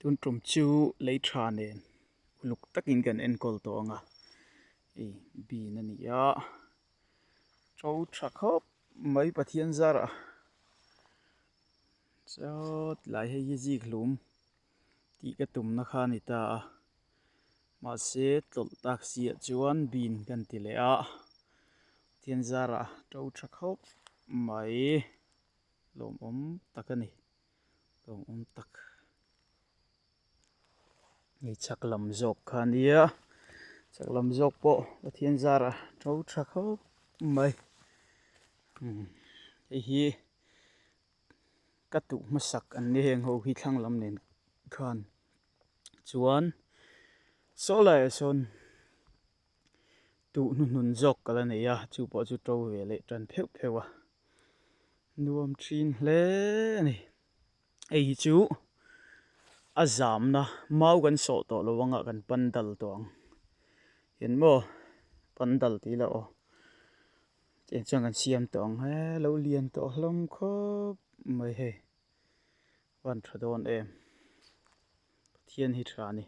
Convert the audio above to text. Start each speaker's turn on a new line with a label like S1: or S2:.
S1: tun trum chu lei tha nen luk takin kan en kol to anga bi na ni ya tro tha khop mai pathian zara chot lai he yi ji khlum ti ka tum na kha ni ta ma se tlol tak sia chuan bin kan ti le a thian zara tro tha khop mai lom om takani lom om tak ni chaklam jok khania chaklam jok po pathian zara tro tha khop mai hi katu masak an ni heng ho hi thanglam nen khan chuan sola son tu nun jok kala ne ya chu po chu tro ve le tran pheu pheu nuam thin hle ni ei chu azam na mau kan so to lowanga kan pandal tong yen mo pandal ti la o chen chang kan siam tong he lo lian to hlom khop mai he wan thadon em thian hi thani